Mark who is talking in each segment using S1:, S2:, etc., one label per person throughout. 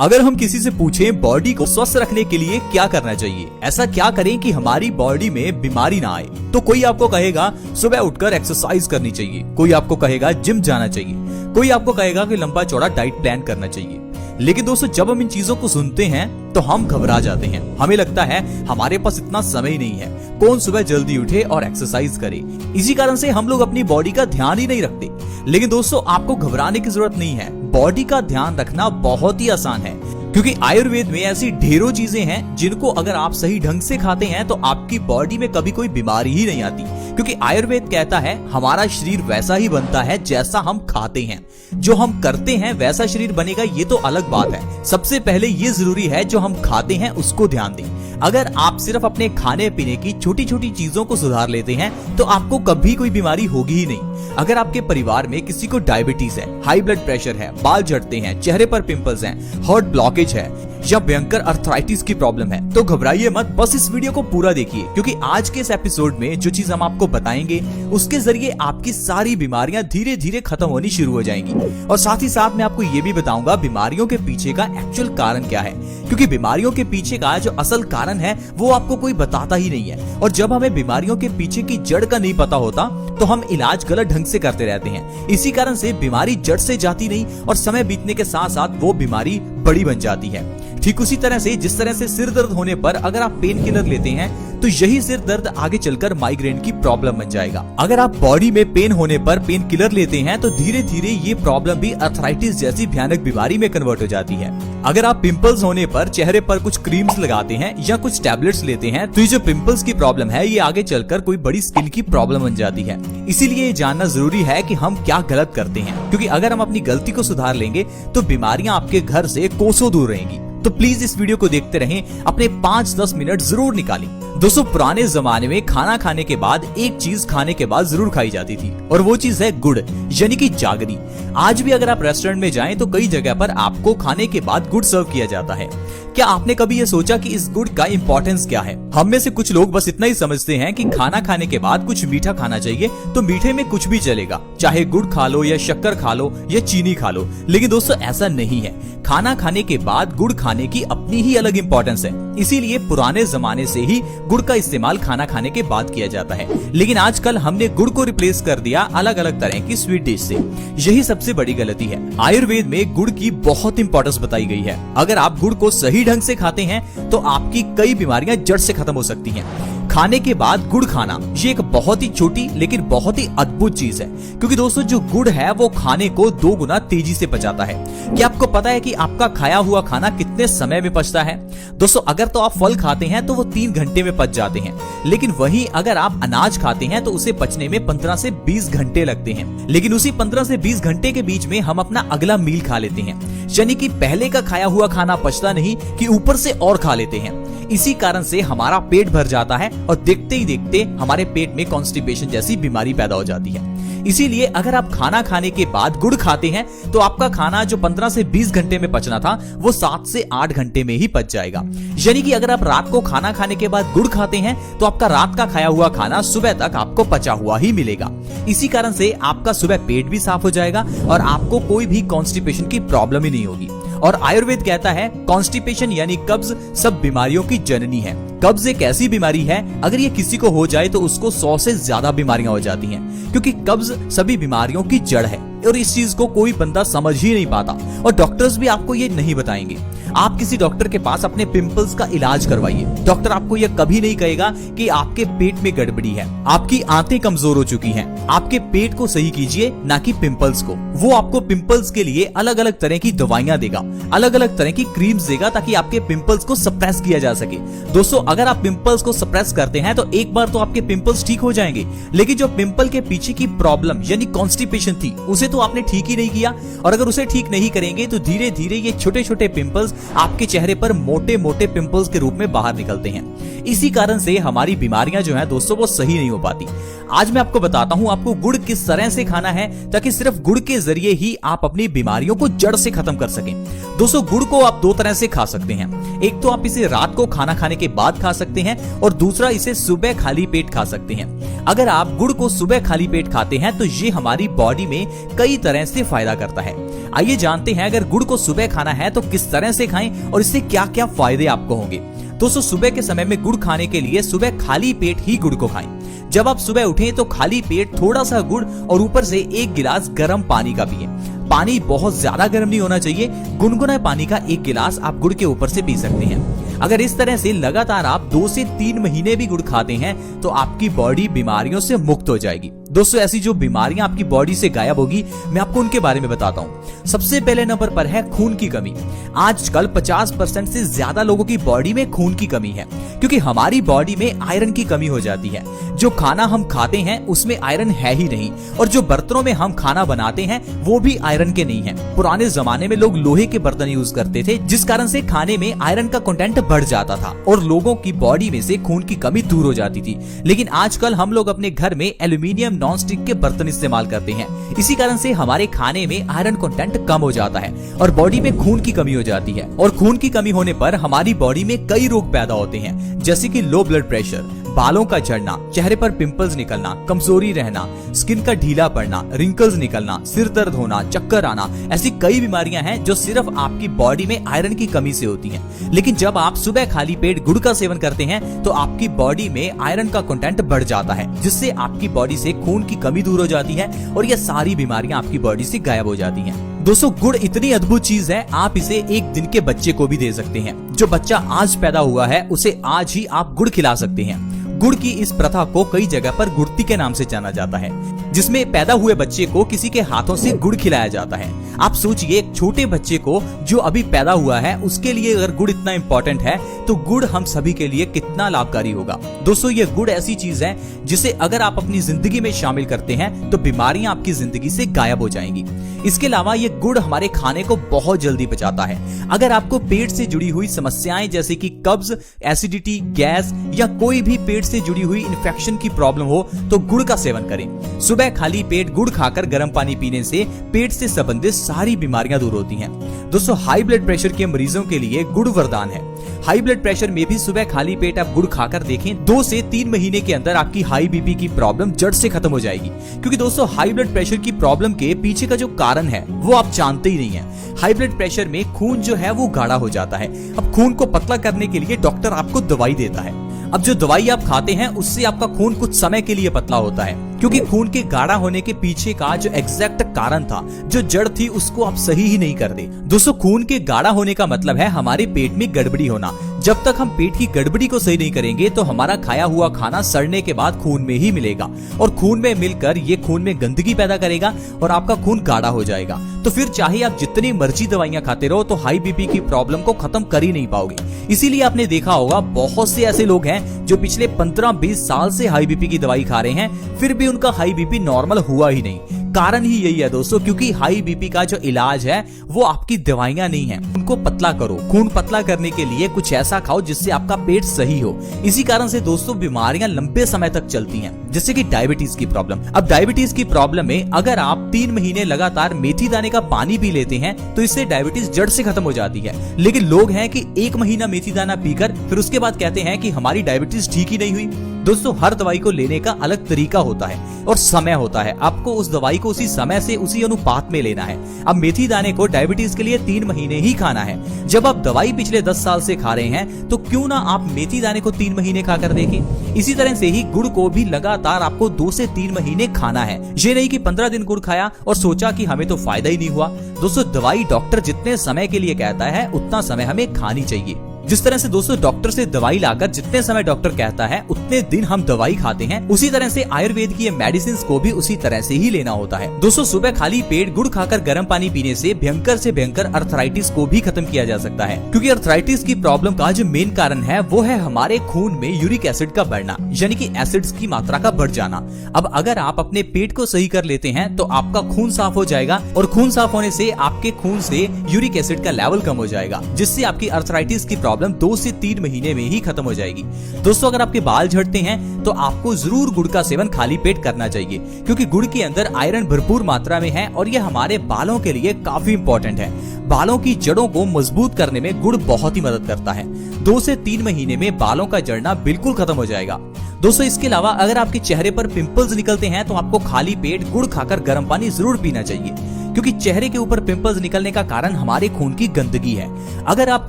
S1: अगर हम किसी से पूछें बॉडी को स्वस्थ रखने के लिए क्या करना चाहिए, ऐसा क्या करें कि हमारी बॉडी में बीमारी ना आए, तो कोई आपको कहेगा सुबह उठकर एक्सरसाइज करनी चाहिए, कोई आपको कहेगा जिम जाना चाहिए, कोई आपको कहेगा कि लंबा चौड़ा डाइट प्लान करना चाहिए। लेकिन दोस्तों, जब हम इन चीजों को सुनते हैं तो हम घबरा जाते हैं। हमें लगता है हमारे पास इतना समय नहीं है, कौन सुबह जल्दी उठे और एक्सरसाइज करे। इसी कारण से हम लोग अपनी बॉडी का ध्यान ही नहीं रखते। लेकिन दोस्तों, आपको घबराने की जरूरत नहीं है। बॉडी का ध्यान रखना बहुत ही आसान है, क्योंकि आयुर्वेद में ऐसी ढेरों चीजें हैं जिनको अगर आप सही ढंग से खाते हैं तो आपकी बॉडी में कभी कोई बीमारी ही नहीं आती। क्योंकि आयुर्वेद कहता है हमारा शरीर वैसा ही बनता है जैसा हम खाते हैं। जो हम करते हैं वैसा शरीर बनेगा, ये तो अलग बात है। सबसे पहले ये जरूरी है जो हम खाते हैं उसको ध्यान दें। अगर आप सिर्फ अपने खाने पीने की छोटी छोटी चीजों को सुधार लेते हैं तो आपको कभी कोई बीमारी होगी ही नहीं। अगर आपके परिवार में किसी को डायबिटीज है, हाई ब्लड प्रेशर है, बाल झड़ते हैं, चेहरे पर पिंपल्स हैं, हार्ट ब्लॉकेज है या भयंकर अर्थराइटिस की प्रॉब्लम है, तो घबराइए मत, बस इस वीडियो को पूरा देखिए। क्योंकि आज के इस एपिसोड में जो चीज हम आपको बताएंगे उसके जरिए आपकी सारी बीमारियां धीरे धीरे खत्म होनी शुरू हो जाएंगी। और साथ ही साथ मैं आपको ये भी बताऊंगा बीमारियों के पीछे का एक्चुअल कारण क्या है। क्योंकि बीमारियों के पीछे का जो असल कारण है वो आपको कोई बताता ही नहीं है। और जब हमें बीमारियों के पीछे की जड़ का नहीं पता होता तो हम इलाज गलत ढंग से करते रहते हैं। इसी कारण से बीमारी जड़ से जाती नहीं और समय बीतने के साथ साथ वो बीमारी बड़ी बन जाती है। ठीक उसी तरह से जिस तरह से सिर दर्द होने पर अगर आप पेन किलर लेते हैं तो यही सिर दर्द आगे चलकर माइग्रेन की प्रॉब्लम बन जाएगा। अगर आप बॉडी में पेन होने पर पेन किलर लेते हैं तो धीरे धीरे ये प्रॉब्लम भी अर्थराइटिस जैसी भयानक बीमारी में कन्वर्ट हो जाती है। अगर आप पिंपल्स होने पर चेहरे पर कुछ क्रीम्स लगाते हैं या कुछ टैबलेट्स लेते हैं तो ये जो पिंपल्स की प्रॉब्लम है ये आगे चलकर कोई बड़ी स्किन की प्रॉब्लम बन जाती है। इसीलिए ये जानना जरूरी है कि हम क्या गलत करते हैं, क्योंकि अगर हम अपनी गलती को सुधार लेंगे तो बीमारियां आपके घर से कोसों दूर रहेंगी। तो प्लीज इस वीडियो को देखते रहें, अपने 5-10 मिनट जरूर निकालें। दोस्तों, पुराने जमाने में खाना खाने के बाद एक चीज खाने के बाद जरूर खाई जाती थी और वो चीज है गुड़, यानी कि जागरी। आज भी अगर आप रेस्टोरेंट में जाएं तो कई जगह पर आपको खाने के बाद गुड़ सर्व किया जाता है। क्या आपने कभी ये सोचा कि इस गुड़ का इंपॉर्टेंस क्या है? हम में से कुछ लोग बस इतना ही समझते हैं कि खाना खाने के बाद कुछ मीठा खाना चाहिए, तो मीठे में कुछ भी चलेगा, चाहे गुड़ खा लो या शक्कर खा लो या चीनी खा लो। लेकिन दोस्तों, ऐसा नहीं है। खाना खाने के बाद गुड़ खाने की अपनी ही अलग इंपॉर्टेंस है। इसीलिए पुराने जमाने से ही गुड़ का इस्तेमाल खाना खाने के बाद किया जाता है। लेकिन आजकल हमने गुड़ को रिप्लेस कर दिया अलग अलग तरह की स्वीट डिश से। यही सबसे बड़ी गलती है। आयुर्वेद में गुड़ की बहुत इंपॉर्टेंस बताई गई है। अगर आप गुड़ को सही ढंग से खाते हैं तो आपकी कई बीमारियां जड़ से खत्म हो सकती हैं। खाने के बाद गुड़ खाना ये एक बहुत ही छोटी लेकिन बहुत ही अद्भुत चीज है, क्योंकि दोस्तों जो गुड़ है वो खाने को 2 गुना तेजी से पचाता है। क्या आपको पता है कि आपका खाया हुआ खाना कितने समय में पचता है? दोस्तों, अगर तो आप फल खाते हैं तो वो 3 घंटे में पच जाते हैं, लेकिन वहीं अगर आप अनाज खाते हैं तो उसे पचने में 15 से 20 घंटे लगते हैं। लेकिन उसी 15 से 20 घंटे के बीच में हम अपना अगला मील खा लेते हैं, यानी कि पहले का खाया हुआ खाना पचता नहीं कि ऊपर से और खा लेते हैं। इसी कारण से हमारा पेट भर जाता है और देखते ही देखते हमारे पेट में कॉन्स्टिपेशन जैसी बीमारी पैदा हो जाती है। इसीलिए अगर आप खाना खाने के बाद गुड़ खाते हैं तो आपका खाना जो 15 से 20 घंटे में पचना था वो 7 से 8 घंटे में ही पच जाएगा। यानी कि अगर आप रात को खाना खाने के बाद गुड़ खाते हैं तो आपका रात का खाया हुआ खाना सुबह तक आपको पचा हुआ ही मिलेगा। इसी कारण से आपका सुबह पेट भी साफ हो जाएगा और आपको कोई भी कॉन्स्टिपेशन की प्रॉब्लम ही नहीं होगी। और आयुर्वेद कहता है कॉन्स्टिपेशन यानी कब्ज सब बीमारियों की जननी है। कब्ज एक ऐसी बीमारी है, अगर ये किसी को हो जाए तो उसको 100 से ज्यादा बीमारियां हो जाती हैं, क्योंकि कब्ज सभी बीमारियों की जड़ है। और इस चीज को कोई बंदा समझ ही नहीं पाता और डॉक्टर्स भी आपको ये नहीं बताएंगे। आप किसी डॉक्टर के पास अपने पिंपल्स का इलाज करवाइए, डॉक्टर आपको यह कभी नहीं कहेगा कि आपके पेट में गड़बड़ी है, आपकी आंतें कमजोर हो चुकी हैं। आपके पेट को सही कीजिए, ना कि पिंपल्स को। वो आपको पिंपल्स के लिए अलग अलग तरह की दवाइयां देगा, अलग अलग तरह की क्रीम्स देगा, ताकि आपके पिंपल्स को सप्रेस किया जा सके। दोस्तों, अगर आप पिंपल्स को सप्रेस करते हैं तो एक बार तो आपके पिंपल्स ठीक हो जाएंगे, लेकिन जो पिंपल के पीछे की प्रॉब्लम यानी कॉन्स्टिपेशन थी उसे तो आपने ठीक ही नहीं किया। और अगर उसे ठीक नहीं करेंगे तो धीरे धीरे ये छोटे छोटे पिंपल्स आपके चेहरे पर मोटे मोटे पिंपल्स के रूप में बाहर निकलते हैं। इसी कारण से हमारी बीमारियां जो हैं दोस्तों वो सही नहीं हो पाती। आज मैं आपको बताता हूं आपको गुड़ किस तरह से खाना है ताकि सिर्फ गुड़ के जरिए ही आप अपनी बीमारियों को जड़ से खत्म कर सकें। दोस्तों, गुड़ को आप 2 तरह से खा सकते हैं। एक तो आप इसे रात को खाना खाने के बाद खा सकते हैं और दूसरा इसे सुबह खाली पेट खा सकते हैं। अगर आप गुड़ को सुबह खाली पेट खाते हैं तो ये हमारी बॉडी में कई तरह से फायदा करता है। आइए जानते हैं अगर गुड़ को सुबह खाना है तो किस तरह से खाएं और इससे क्या क्या फायदे आपको होंगे। दोस्तों सुबह के समय में गुड़ खाने के लिए सुबह खाली पेट ही गुड़ को खाएं। जब आप सुबह उठें तो खाली पेट थोड़ा सा गुड़ और ऊपर से 1 गिलास गर्म पानी का पिएं। पानी बहुत ज्यादा गर्म नहीं होना चाहिए, गुनगुना पानी का 1 गिलास आप गुड़ के ऊपर से पी सकते हैं। अगर इस तरह से लगातार आप 2 से 3 महीने भी गुड़ खाते हैं तो आपकी बॉडी बीमारियों से मुक्त हो जाएगी। दोस्तों ऐसी जो बीमारियां आपकी बॉडी से गायब होगी मैं आपको उनके बारे में बताता हूं। सबसे पहले नंबर पर है खून की कमी। आजकल 50% से ज्यादा लोगों की बॉडी में खून की कमी है क्योंकि हमारी बॉडी में आयरन की कमी हो जाती है। जो खाना हम खाते हैं उसमें आयरन है ही नहीं और जो बर्तनों में हम खाना बनाते हैं वो भी आयरन के नहीं है। पुराने जमाने में लोग लोहे के बर्तन यूज करते थे जिस कारण से खाने में आयरन का कंटेंट बढ़ जाता था और लोगों की बॉडी में से खून की कमी दूर हो जाती थी। लेकिन आजकल हम लोग अपने घर में एल्यूमिनियम नॉन स्टिक के बर्तन इस्तेमाल करते हैं। इसी कारण से हमारे खाने में आयरन कंटेंट कम हो जाता है और बॉडी में खून की कमी हो जाती है। और खून की कमी होने पर हमारी बॉडी में कई रोग पैदा होते हैं जैसे कि लो ब्लड प्रेशर, बालों का झड़ना, चेहरे पर पिंपल्स निकलना, कमजोरी रहना, स्किन का ढीला पड़ना, रिंकल्स निकलना, सिर दर्द होना, चक्कर आना। ऐसी कई बीमारियां हैं जो सिर्फ आपकी बॉडी में आयरन की कमी से होती हैं। लेकिन जब आप सुबह खाली पेट गुड़ का सेवन करते हैं तो आपकी बॉडी में आयरन का कंटेंट बढ़ जाता है जिससे आपकी बॉडी से खून की कमी दूर हो जाती है और ये सारी बीमारियां आपकी बॉडी से गायब हो जाती हैं। दोस्तों गुड़ इतनी अद्भुत चीज है, आप इसे 1 दिन के बच्चे को भी दे सकते हैं। जो बच्चा आज पैदा हुआ है उसे आज ही आप गुड़ खिला सकते हैं। गुड़ की इस प्रथा को कई जगह पर गुड़ती के नाम से जाना जाता है जिसमें पैदा हुए बच्चे को किसी के हाथों से गुड़ खिलाया जाता है। आप सोचिए एक छोटे बच्चे को जो अभी पैदा हुआ है उसके लिए अगर गुड़ इतना इम्पोर्टेंट है तो गुड़ हम सभी के लिए कितना लाभकारी होगा। दोस्तों ये गुड़ ऐसी चीज है जिसे अगर आप अपनी जिंदगी में शामिल करते हैं तो बीमारियां आपकी जिंदगी से गायब हो जाएंगी। इसके अलावा ये गुड़ हमारे खाने को बहुत जल्दी पचाता है। अगर आपको पेट से जुड़ी हुई समस्याएं जैसे कि कब्ज, एसिडिटी, गैस या कोई भी पेट से जुड़ी हुई इन्फेक्शन की प्रॉब्लम हो तो गुड़ का सेवन करें। सुबह खाली पेट गुड़ खाकर गर्म पानी पीने से पेट से संबंधित सारी बीमारियां दूर होती हैं। दोस्तों हाई ब्लड प्रेशर के मरीजों के लिए गुड़ वरदान है। हाई ब्लड प्रेशर में भी सुबह खाली पेट आप गुड़ खाकर देखें, 2 से 3 महीने के अंदर आपकी हाई बीपी की प्रॉब्लम जड़ से खत्म हो जाएगी। क्योंकि दोस्तों हाई ब्लड प्रेशर की प्रॉब्लम के पीछे का जो कारण है वो आप जानते ही नहीं है। हाई ब्लड प्रेशर में खून जो है वो गाढ़ा हो जाता है। अब खून को पतला करने के लिए डॉक्टर आपको दवाई देता है। अब जो दवाई आप खाते हैं उससे आपका खून कुछ समय के लिए पतला होता है क्योंकि खून के गाढ़ा होने के पीछे का जो एग्जैक्ट कारण था, जो जड़ थी, उसको आप सही ही नहीं करते। दोस्तों खून के गाढ़ा होने का मतलब है हमारे पेट में गड़बड़ी होना। जब तक हम पेट की गड़बड़ी को सही नहीं करेंगे तो हमारा खाया हुआ खाना सड़ने के बाद खून में ही मिलेगा और खून में मिलकर ये खून में गंदगी पैदा करेगा और आपका खून गाढ़ा हो जाएगा। तो फिर चाहे आप जितनी मर्जी दवाइयां खाते रहो तो हाई बीपी की प्रॉब्लम को खत्म कर ही नहीं पाओगे। इसीलिए आपने देखा होगा बहुत से ऐसे लोग हैं जो पिछले 15-20 साल से हाई बीपी की दवाई खा रहे हैं फिर भी उनका हाई बीपी नॉर्मल हुआ ही नहीं। कारण ही यही है दोस्तों, क्योंकि हाई बीपी का जो इलाज है वो आपकी दवाइयां नहीं है। उनको पतला करो। खून पतला करने के लिए कुछ ऐसा खाओ जिससे आपका पेट सही हो। इसी कारण से दोस्तों बीमारियां लंबे समय तक चलती हैं, जैसे कि डायबिटीज की प्रॉब्लम। अब डायबिटीज की प्रॉब्लम में अगर आप 3 महीने लगातार मेथी दाने का पानी पी लेते हैं तो इससे डायबिटीज जड़ से खत्म हो जाती है। लेकिन लोग हैं कि 1 महीना मेथी दाना पीकर फिर उसके बाद कहते हैं कि हमारी डायबिटीज ठीक ही नहीं हुई। दोस्तों हर दवाई को लेने का अलग तरीका होता है और समय होता है। आपको उस दवाई को उसी समय से उसी अनुपात में लेना है। अब मेथी दाने को डायबिटीज के लिए 3 महीने ही खाना है। जब आप दवाई पिछले 10 साल से खा रहे हैं तो क्यों ना आप मेथी दाने को 3 महीने खाकर देखें। इसी तरह से ही गुड़ को भी लगातार आपको 2 से 3 महीने खाना है। ये नहीं कि 15 दिन गुड़ खाया और सोचा कि हमें तो फायदा ही नहीं हुआ। दोस्तों दवाई डॉक्टर जितने समय के लिए कहता है उतना समय हमें खानी चाहिए। जिस तरह से दोस्तों डॉक्टर से दवाई लाकर जितने समय डॉक्टर कहता है उतने दिन हम दवाई खाते हैं, उसी तरह से आयुर्वेद की मेडिसिन को भी उसी तरह से ही लेना होता है। दोस्तों सुबह खाली पेट गुड़ खाकर गर्म पानी पीने से भयंकर से भयंकर अर्थराइटिस को भी खत्म किया जा सकता है। क्योंकि अर्थराइटिस की प्रॉब्लम का जो मेन कारण है वो है हमारे खून में यूरिक एसिड का बढ़ना, यानी कि एसिड्स की मात्रा का बढ़ जाना। अब अगर आप अपने पेट को सही कर लेते हैं तो आपका खून साफ हो जाएगा और खून साफ होने से आपके खून से यूरिक एसिड का लेवल कम हो जाएगा, जिससे आपकी अर्थराइटिस की प्रॉब्लम 2 से 3 महीने में ही खत्म हो जाएगी। दोस्तों अगर आपके बाल झड़ते हैं तो आपको जरूर गुड़ का सेवन खाली पेट करना चाहिए, क्योंकि गुड़ के अंदर आयरन भरपूर मात्रा में है और यह हमारे बालों के लिए काफी इंपॉर्टेंट है। बालों की जड़ों को मजबूत करने में गुड़ बहुत ही मदद करता है। 2 से 3 महीने में बालों का झड़ना बिल्कुल खत्म हो जाएगा। दोस्तों इसके अलावा अगर आपके चेहरे पर पिंपल्स निकलते हैं तो आपको खाली पेट गुड़ खाकर गर्म पानी जरूर पीना चाहिए, क्योंकि चेहरे के ऊपर पिंपल्स निकलने का कारण हमारे खून की गंदगी है। अगर आप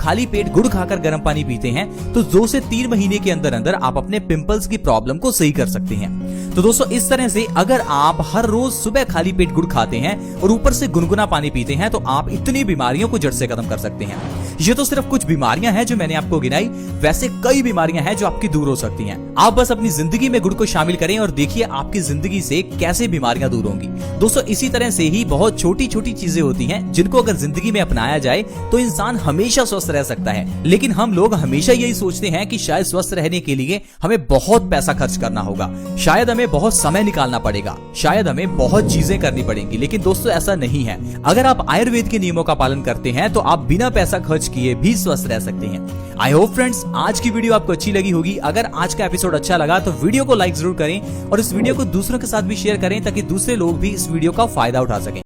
S1: खाली पेट गुड़ खाकर गर्म पानी पीते हैं तो 2 से 3 महीने के अंदर अंदर आप अपने पिंपल्स की प्रॉब्लम को सही कर सकते हैं। तो दोस्तों इस तरह से अगर आप हर रोज सुबह खाली पेट गुड़ खाते हैं और ऊपर से गुनगुना पानी पीते हैं तो आप इतनी बीमारियों को जड़ से खत्म कर सकते हैं। ये तो सिर्फ कुछ बीमारियां हैं जो मैंने आपको गिनाई, वैसे कई बीमारियां हैं जो आपकी दूर हो सकती हैं। आप बस अपनी जिंदगी में गुड़ को शामिल करें और देखिए आपकी जिंदगी से कैसे बीमारियां दूर होंगी। दोस्तों इसी तरह से ही बहुत छोटी छोटी चीजें होती हैं जिनको अगर जिंदगी में अपनाया जाए तो इंसान हमेशा स्वस्थ रह सकता है। लेकिन हम लोग हमेशा यही सोचते हैं कि शायद स्वस्थ रहने के लिए हमें बहुत पैसा खर्च करना होगा, शायद हमें बहुत समय निकालना पड़ेगा, शायद हमें बहुत चीजें करनी पड़ेंगी। लेकिन दोस्तों ऐसा नहीं है। अगर आप आयुर्वेद के नियमों का पालन करते हैं तो आप बिना पैसा खर्च किए भी स्वस्थ रह सकते हैं। आई होप फ्रेंड्स आज की वीडियो आपको अच्छी लगी होगी। अगर आज का एपिसोड अच्छा लगा तो वीडियो को लाइक जरूर करें और इस वीडियो को दूसरों के साथ भी शेयर करें ताकि दूसरे लोग भी इस वीडियो का फायदा उठा सकें।